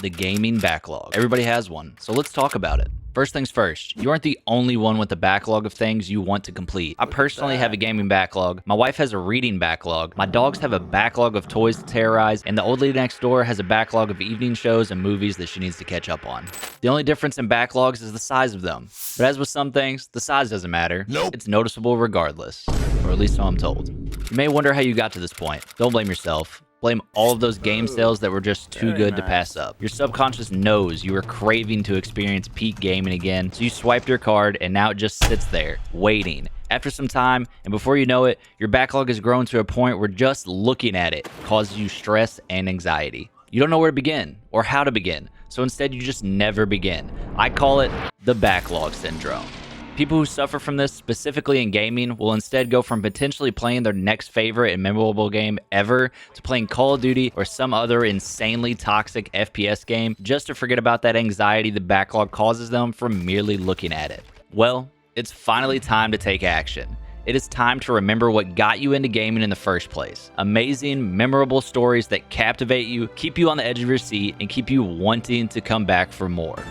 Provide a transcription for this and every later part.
The gaming backlog. Everybody has one, so let's talk about it. First things first, you aren't the only one with a backlog of things you want to complete. I personally have a gaming backlog, my wife has a reading backlog, my dogs have a backlog of toys to terrorize, and the old lady next door has a backlog of evening shows and movies that she needs to catch up on. The only difference in backlogs is the size of them. But as with some things, the size doesn't matter. Nope. It's noticeable regardless, or at least so I'm told. You may wonder how you got to this point. Don't blame yourself. Blame all of those game sales that were just too good to pass up. Your subconscious knows you were craving to experience peak gaming again, so you swiped your card and now it just sits there, waiting. After some time, and before you know it, your backlog has grown to a point where just looking at it causes you stress and anxiety. You don't know where to begin or how to begin, so instead you just never begin. I call it the backlog syndrome. People who suffer from this, specifically in gaming, will instead go from potentially playing their next favorite and memorable game ever to playing Call of Duty or some other insanely toxic FPS game just to forget about that anxiety the backlog causes them from merely looking at it. Well, it's finally time to take action. It is time to remember what got you into gaming in the first place. Amazing, memorable stories that captivate you, keep you on the edge of your seat, and keep you wanting to come back for more.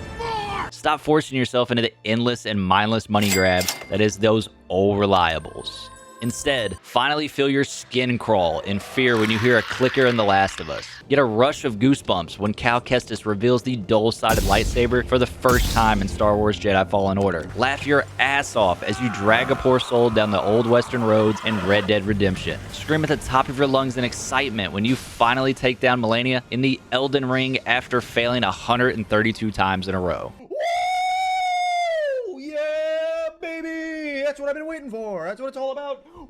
Stop forcing yourself into the endless and mindless money grab that is those old reliables. Instead, finally feel your skin crawl in fear when you hear a clicker in The Last of Us. Get a rush of goosebumps when Cal Kestis reveals the dual-sided lightsaber for the first time in Star Wars Jedi Fallen Order. Laugh your ass off as you drag a poor soul down the old western roads in Red Dead Redemption. Scream at the top of your lungs in excitement when you finally take down Melania in the Elden Ring after failing 132 times in a row. That's what I've been waiting for. That's what it's all about. Woo!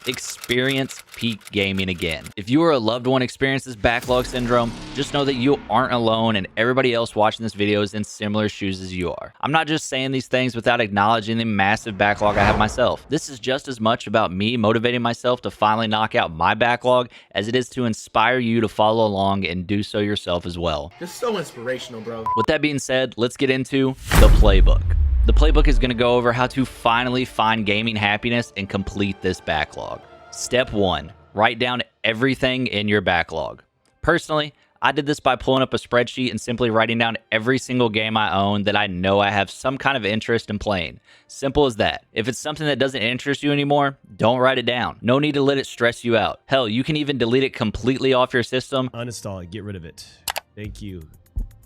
Experience peak gaming again. If you or a loved one experiences backlog syndrome, just know that you aren't alone and everybody else watching this video is in similar shoes as you are. I'm not just saying these things without acknowledging the massive backlog I have myself. This is just as much about me motivating myself to finally knock out my backlog as it is to inspire you to follow along and do so yourself as well. This is so inspirational, bro. With that being said, let's get into the playbook. The playbook is going to go over how to finally find gaming happiness and complete this backlog. Step 1. Write down everything in your backlog. Personally, I did this by pulling up a spreadsheet and simply writing down every single game I own that I know I have some kind of interest in playing. Simple as that. If it's something that doesn't interest you anymore, don't write it down. No need to let it stress you out. Hell, you can even delete it completely off your system. Uninstall it. Get rid of it. Thank you.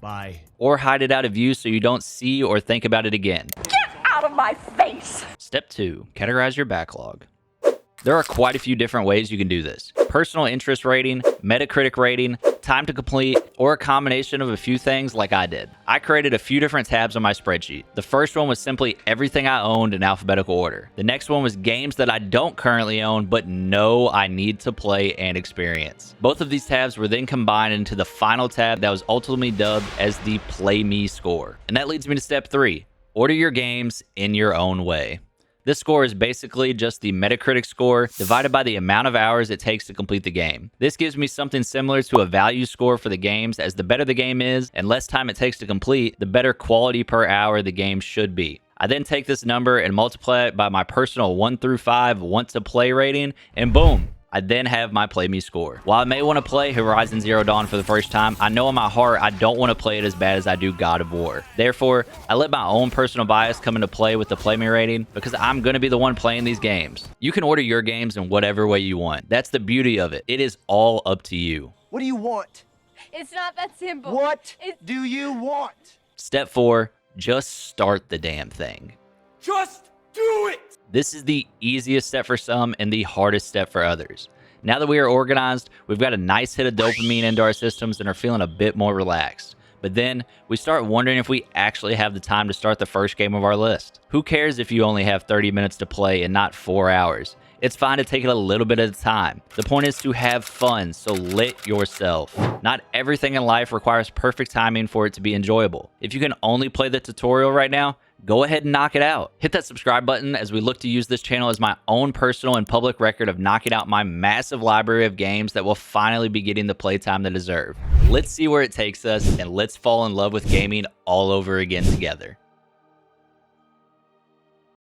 Bye. Or hide it out of view so you don't see or think about it again. Get out of my face! Step 2. Categorize your backlog. There are quite a few different ways you can do this. Personal interest rating, Metacritic rating, time to complete, or a combination of a few things like I did. I created a few different tabs on my spreadsheet. The first one was simply everything I owned in alphabetical order. The next one was games that I don't currently own but know I need to play and experience. Both of these tabs were then combined into the final tab that was ultimately dubbed as the Play Me score. And that leads me to step 3. Order your games in your own way. This score is basically just the Metacritic score divided by the amount of hours it takes to complete the game. This gives me something similar to a value score for the games, as the better the game is and less time it takes to complete, the better quality per hour the game should be. I then take this number and multiply it by my personal 1 through 5 want to play rating, and boom, I then have my Play Me score. While I may want to play Horizon Zero Dawn for the first time, I know in my heart I don't want to play it as bad as I do God of War. Therefore, I let my own personal bias come into play with the Play Me rating because I'm going to be the one playing these games. You can order your games in whatever way you want. That's the beauty of it. It is all up to you. What do you want? It's not that simple. What do you want? Step 4, just start the damn thing. Just do it! This is the easiest step for some and the hardest step for others. Now that we are organized, we've got a nice hit of dopamine into our systems and are feeling a bit more relaxed. But then we start wondering if we actually have the time to start the first game of our list. Who cares if you only have 30 minutes to play and not 4 hours? It's fine to take it a little bit at a time. The point is to have fun, so let yourself. Not everything in life requires perfect timing for it to be enjoyable. If you can only play the tutorial right now, go ahead and knock it out. Hit that subscribe button as we look to use this channel as my own personal and public record of knocking out my massive library of games that will finally be getting the playtime they deserve. Let's see where it takes us, and let's fall in love with gaming all over again together.